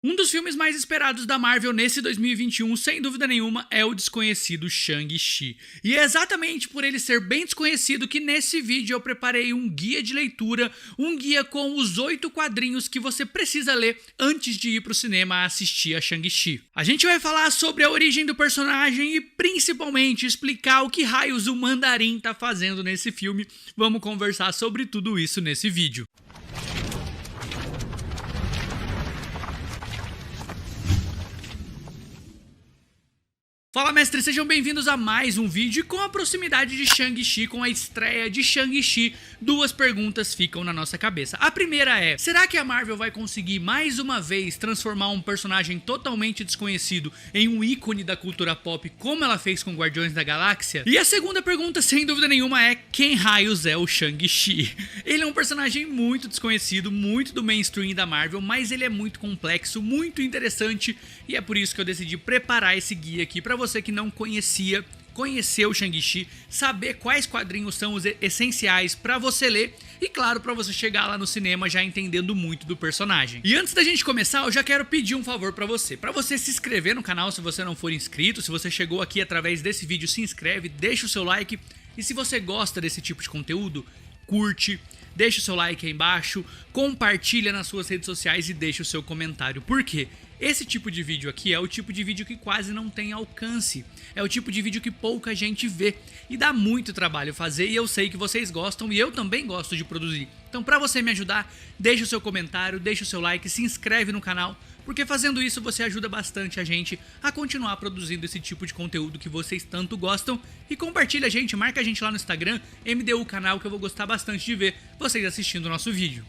Um dos filmes mais esperados da Marvel nesse 2021, sem dúvida nenhuma, é o desconhecido Shang-Chi. E é exatamente por ele ser bem desconhecido que nesse vídeo eu preparei um guia de leitura, um guia com os 8 quadrinhos que você precisa ler antes de ir pro cinema assistir a Shang-Chi. A gente vai falar sobre a origem do personagem e principalmente explicar o que raios o Mandarim tá fazendo nesse filme. Vamos conversar sobre tudo isso nesse vídeo. Fala, mestre, sejam bem-vindos a mais um vídeo. E com a proximidade de Shang-Chi, com a estreia de Shang-Chi, duas perguntas ficam na nossa cabeça. A primeira é, será que a Marvel vai conseguir mais uma vez transformar um personagem totalmente desconhecido em um ícone da cultura pop, como ela fez com Guardiões da Galáxia? E a segunda pergunta, sem dúvida nenhuma, é quem raios é o Shang-Chi? Ele é um personagem muito desconhecido, muito do mainstream da Marvel, mas ele é muito complexo, muito interessante, e é por isso que eu decidi preparar esse guia aqui pra você que não conhecia, conhecer o Shang-Chi, saber quais quadrinhos são os essenciais pra você ler e, claro, pra você chegar lá no cinema já entendendo muito do personagem. E antes da gente começar, eu já quero pedir um favor pra você se inscrever no canal se você não for inscrito. Se você chegou aqui através desse vídeo, se inscreve, deixa o seu like, e se você gosta desse tipo de conteúdo, curte, deixa o seu like aí embaixo, compartilha nas suas redes sociais e deixa o seu comentário. Por quê? Esse tipo de vídeo aqui é o tipo de vídeo que quase não tem alcance, é o tipo de vídeo que pouca gente vê e dá muito trabalho fazer, e eu sei que vocês gostam e eu também gosto de produzir. Então, pra você me ajudar, deixa o seu comentário, deixa o seu like, se inscreve no canal, porque fazendo isso você ajuda bastante a gente a continuar produzindo esse tipo de conteúdo que vocês tanto gostam, e compartilha a gente, marca a gente lá no Instagram, MDU Canal, que eu vou gostar bastante de ver vocês assistindo o nosso vídeo.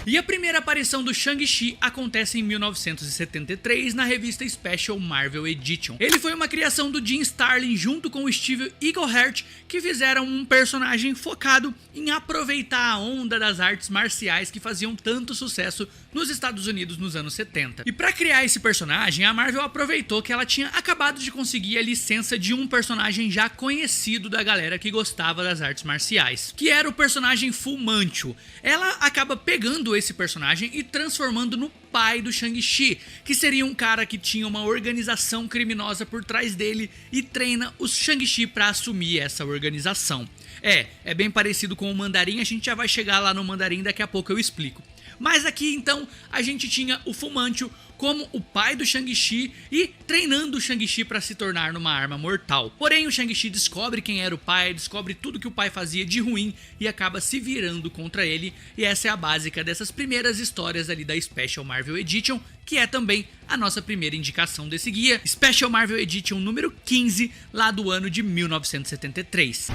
E a primeira aparição do Shang-Chi acontece em 1973 na revista Special Marvel Edition. Ele foi uma criação do Jim Starlin junto com o Steve Englehart, que fizeram um personagem focado em aproveitar a onda das artes marciais que faziam tanto sucesso nos Estados Unidos nos anos 70. E para criar esse personagem, a Marvel aproveitou que ela tinha acabado de conseguir a licença de um personagem já conhecido da galera que gostava das artes marciais, que era o personagem Fu Manchu. Ela acaba pegando esse personagem e transformando no pai do Shang-Chi, que seria um cara que tinha uma organização criminosa por trás dele e treina os Shang-Chi para assumir essa organização. É bem parecido com o Mandarim, a gente já vai chegar lá no Mandarim, daqui a pouco eu explico. Mas aqui então a gente tinha o Fu Manchu como o pai do Shang-Chi e treinando o Shang-Chi para se tornar numa arma mortal. Porém o Shang-Chi descobre quem era o pai, descobre tudo que o pai fazia de ruim e acaba se virando contra ele, e essa é a básica dessas primeiras histórias ali da Special Marvel Edition, que é também a nossa primeira indicação desse guia, Special Marvel Edition número 15, lá do ano de 1973.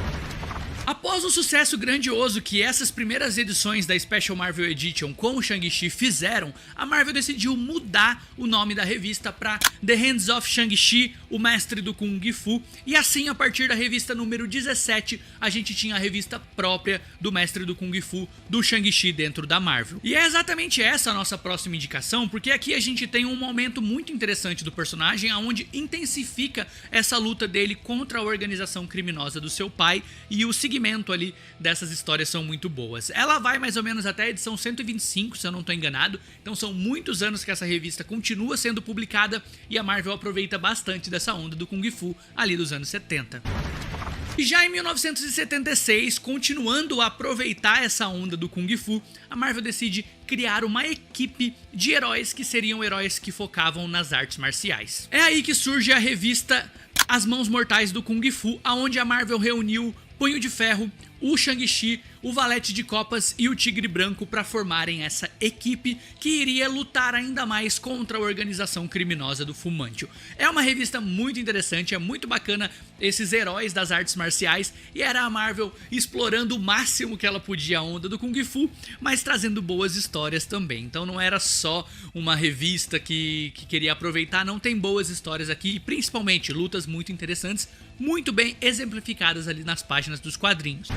Após o sucesso grandioso que essas primeiras edições da Special Marvel Edition com o Shang-Chi fizeram, a Marvel decidiu mudar o nome da revista para The Hands of Shang-Chi, o Mestre do Kung Fu, e assim a partir da revista número 17 a gente tinha a revista própria do Mestre do Kung Fu do Shang-Chi dentro da Marvel. E é exatamente essa a nossa próxima indicação, porque aqui a gente tem um momento muito interessante do personagem, onde intensifica essa luta dele contra a organização criminosa do seu pai, e o segmento ali dessas histórias são muito boas. Ela vai mais ou menos até a edição 125, se eu não estou enganado, então são muitos anos que essa revista continua sendo publicada e a Marvel aproveita bastante dessa onda do Kung Fu ali dos anos 70. E já em 1976, continuando a aproveitar essa onda do Kung Fu, a Marvel decide criar uma equipe de heróis que seriam heróis que focavam nas artes marciais. É aí que surge a revista As Mãos Mortais do Kung Fu, onde a Marvel reuniu Punho de Ferro, o Shang-Chi, o Valete de Copas e o Tigre Branco para formarem essa equipe que iria lutar ainda mais contra a organização criminosa do Fu Manchu. É uma revista muito interessante, é muito bacana esses heróis das artes marciais, e era a Marvel explorando o máximo que ela podia a onda do Kung Fu, mas trazendo boas histórias também. Então não era só uma revista que queria aproveitar, não, tem boas histórias aqui e principalmente lutas muito interessantes, muito bem exemplificadas ali nas páginas dos quadrinhos.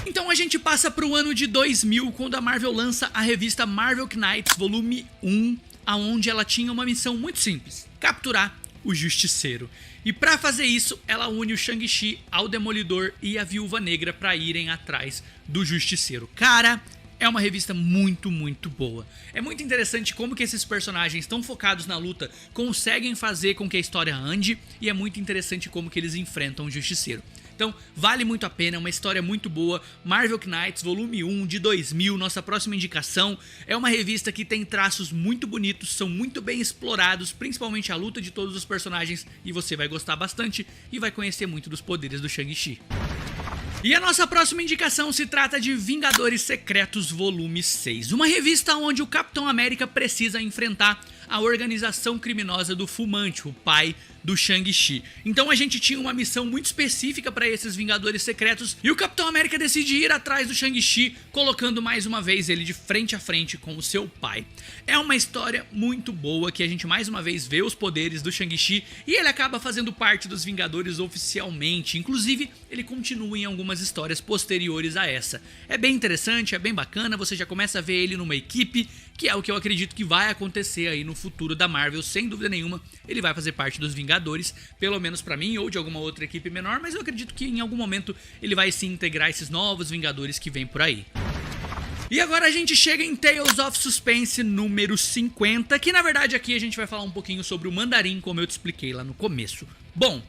Então a gente passa para o ano de 2000, quando a Marvel lança a revista Marvel Knights Volume 1, onde ela tinha uma missão muito simples: capturar o Justiceiro. E para fazer isso, ela une o Shang-Chi ao Demolidor e a Viúva Negra para irem atrás do Justiceiro. Cara, é uma revista muito boa. É muito interessante como que esses personagens tão focados na luta conseguem fazer com que a história ande, e é muito interessante como que eles enfrentam o Justiceiro. Então, vale muito a pena, é uma história muito boa. Marvel Knights, volume 1 de 2000, nossa próxima indicação. É uma revista que tem traços muito bonitos, são muito bem explorados, principalmente a luta de todos os personagens, e você vai gostar bastante e vai conhecer muito dos poderes do Shang-Chi. E a nossa próxima indicação se trata de Vingadores Secretos volume 6, uma revista onde o Capitão América precisa enfrentar a organização criminosa do Fu Manchu, o pai do Shang-Chi. Então a gente tinha uma missão muito específica para esses Vingadores Secretos e o Capitão América decide ir atrás do Shang-Chi, colocando mais uma vez ele de frente a frente com o seu pai. É uma história muito boa que a gente mais uma vez vê os poderes do Shang-Chi e ele acaba fazendo parte dos Vingadores oficialmente, inclusive ele continua em algumas histórias posteriores a essa. É bem interessante, é bem bacana, você já começa a ver ele numa equipe, que é o que eu acredito que vai acontecer aí no futuro da Marvel, sem dúvida nenhuma, ele vai fazer parte dos Vingadores, pelo menos pra mim, ou de alguma outra equipe menor, mas eu acredito que em algum momento ele vai se integrar esses novos Vingadores que vêm por aí. E agora a gente chega em Tales of Suspense número 50, que na verdade aqui a gente vai falar um pouquinho sobre o Mandarim, como eu te expliquei lá no começo. Bom,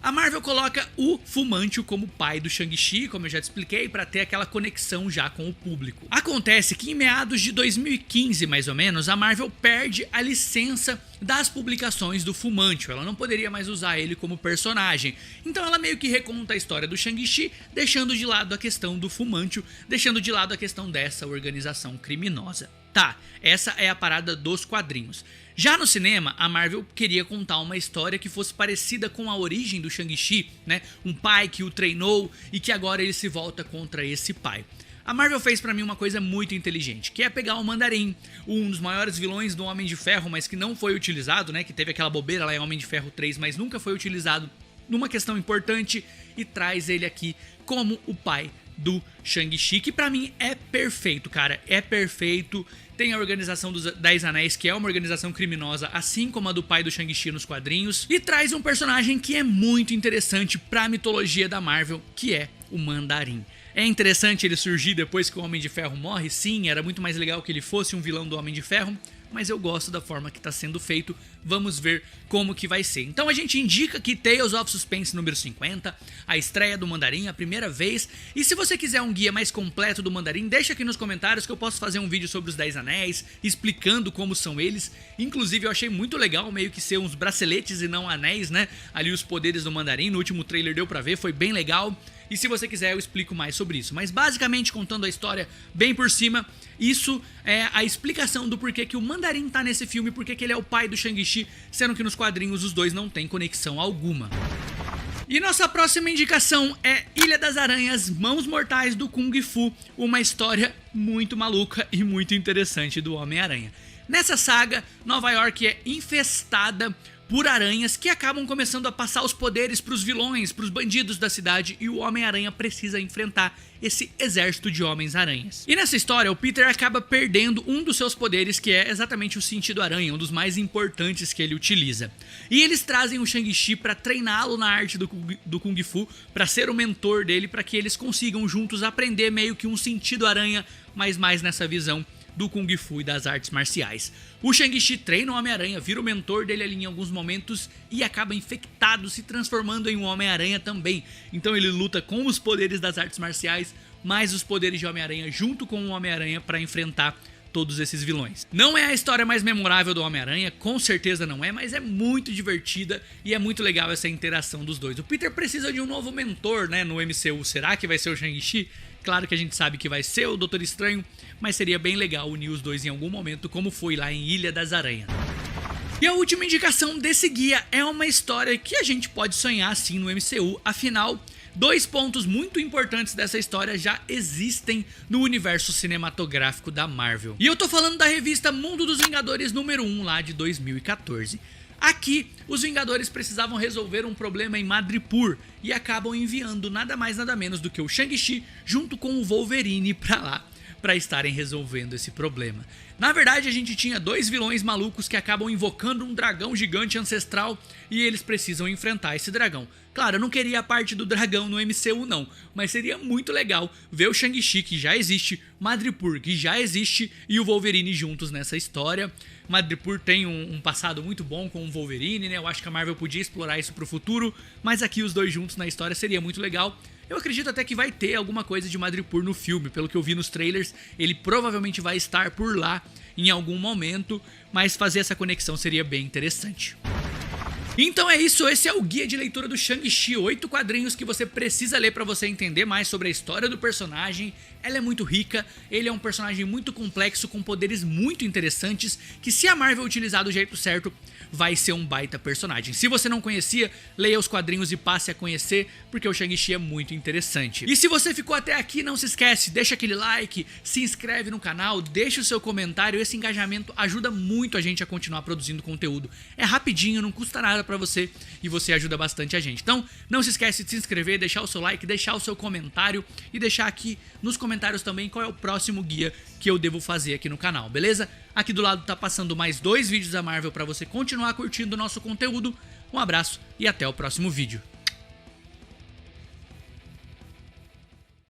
a Marvel coloca o Fu Manchu como pai do Shang-Chi, como eu já te expliquei, para ter aquela conexão já com o público. Acontece que em meados de 2015, mais ou menos, a Marvel perde a licença das publicações do Fu Manchu. Ela não poderia mais usar ele como personagem. Então ela meio que reconta a história do Shang-Chi, deixando de lado a questão do Fu Manchu, deixando de lado a questão dessa organização criminosa. Tá, essa é a parada dos quadrinhos. Já no cinema, a Marvel queria contar uma história que fosse parecida com a origem do Shang-Chi, né? Um pai que o treinou e que agora ele se volta contra esse pai. A Marvel fez pra mim uma coisa muito inteligente, que é pegar o Mandarim, um dos maiores vilões do Homem de Ferro, mas que não foi utilizado, né? Que teve aquela bobeira lá em Homem de Ferro 3, mas nunca foi utilizado numa questão importante, e traz ele aqui como o pai do Shang-Chi, que pra mim é perfeito, cara, é perfeito. Tem a organização dos 10 Anéis, que é uma organização criminosa, assim como a do pai do Shang-Chi nos quadrinhos, e traz um personagem que é muito interessante pra mitologia da Marvel, que é o Mandarim. É interessante ele surgir depois que o Homem de Ferro morre, sim, era muito mais legal que ele fosse um vilão do Homem de Ferro, mas eu gosto da forma que está sendo feito, vamos ver como que vai ser. Então a gente indica que Tales of Suspense número 50, a estreia do Mandarim, a primeira vez, e se você quiser um guia mais completo do Mandarim, deixa aqui nos comentários que eu posso fazer um vídeo sobre os 10 Anéis, explicando como são eles. Inclusive eu achei muito legal meio que ser uns braceletes e não anéis, né, ali os poderes do Mandarim, no último trailer deu pra ver, foi bem legal. E se você quiser eu explico mais sobre isso, mas basicamente contando a história bem por cima, isso é a explicação do porquê que o Mandarim tá nesse filme, porque que ele é o pai do Shang-Chi, sendo que nos quadrinhos os dois não têm conexão alguma. E nossa próxima indicação é Ilha das Aranhas, Mãos Mortais do Kung Fu, uma história muito maluca e muito interessante do Homem-Aranha. Nessa saga, Nova York é infestada por aranhas que acabam começando a passar os poderes pros vilões, pros bandidos da cidade, e o Homem-Aranha precisa enfrentar esse exército de Homens-Aranhas. E nessa história, o Peter acaba perdendo um dos seus poderes, que é exatamente o sentido aranha, um dos mais importantes que ele utiliza. E eles trazem o Shang-Chi pra treiná-lo na arte do Kung Fu, pra ser o mentor dele, pra que eles consigam juntos aprender meio que um sentido aranha, mas mais nessa visão do Kung Fu e das artes marciais. O Shang-Chi treina o Homem-Aranha, vira o mentor dele ali em alguns momentos e acaba infectado, se transformando em um Homem-Aranha também. Então ele luta com os poderes das artes marciais, mais os poderes de Homem-Aranha junto com o Homem-Aranha para enfrentar todos esses vilões. Não é a história mais memorável do Homem-Aranha, com certeza não é, mas é muito divertida e é muito legal essa interação dos dois. O Peter precisa de um novo mentor, né, no MCU. Será que vai ser o Shang-Chi? Claro que a gente sabe que vai ser o Doutor Estranho, mas seria bem legal unir os dois em algum momento, como foi lá em Ilha das Aranhas. E a última indicação desse guia é uma história que a gente pode sonhar sim no MCU, afinal, dois pontos muito importantes dessa história já existem no universo cinematográfico da Marvel. E eu tô falando da revista Mundo dos Vingadores número 1 lá de 2014. Aqui, os Vingadores precisavam resolver um problema em Madripoor e acabam enviando nada mais nada menos do que o Shang-Chi junto com o Wolverine pra lá, para estarem resolvendo esse problema. Na verdade, a gente tinha dois vilões malucos que acabam invocando um dragão gigante ancestral e eles precisam enfrentar esse dragão. Claro, eu não queria a parte do dragão no MCU não, mas seria muito legal ver o Shang-Chi, que já existe, Madripoor, que já existe, e o Wolverine juntos nessa história. Madripoor tem um passado muito bom com o Wolverine, né? Eu acho que a Marvel podia explorar isso pro futuro, mas aqui os dois juntos na história seria muito legal. Eu acredito até que vai ter alguma coisa de Madripoor no filme, pelo que eu vi nos trailers, ele provavelmente vai estar por lá em algum momento, mas fazer essa conexão seria bem interessante. Então é isso, esse é o guia de leitura do Shang-Chi, 8 quadrinhos que você precisa ler para você entender mais sobre a história do personagem. Ela é muito rica, ele é um personagem muito complexo com poderes muito interessantes que, se a Marvel utilizar do jeito certo, vai ser um baita personagem. Se você não conhecia, leia os quadrinhos e passe a conhecer, porque o Shang-Chi é muito interessante. E se você ficou até aqui, não se esquece, deixa aquele like, se inscreve no canal, deixa o seu comentário, esse engajamento ajuda muito a gente a continuar produzindo conteúdo. É rapidinho, não custa nada pra você e você ajuda bastante a gente. Então, não se esquece de se inscrever, deixar o seu like, deixar o seu comentário e deixar aqui nos comentários também qual é o próximo guia que eu devo fazer aqui no canal, beleza? Aqui do lado tá passando mais 2 vídeos da Marvel pra você continuar curtindo o nosso conteúdo. Um abraço e até o próximo vídeo.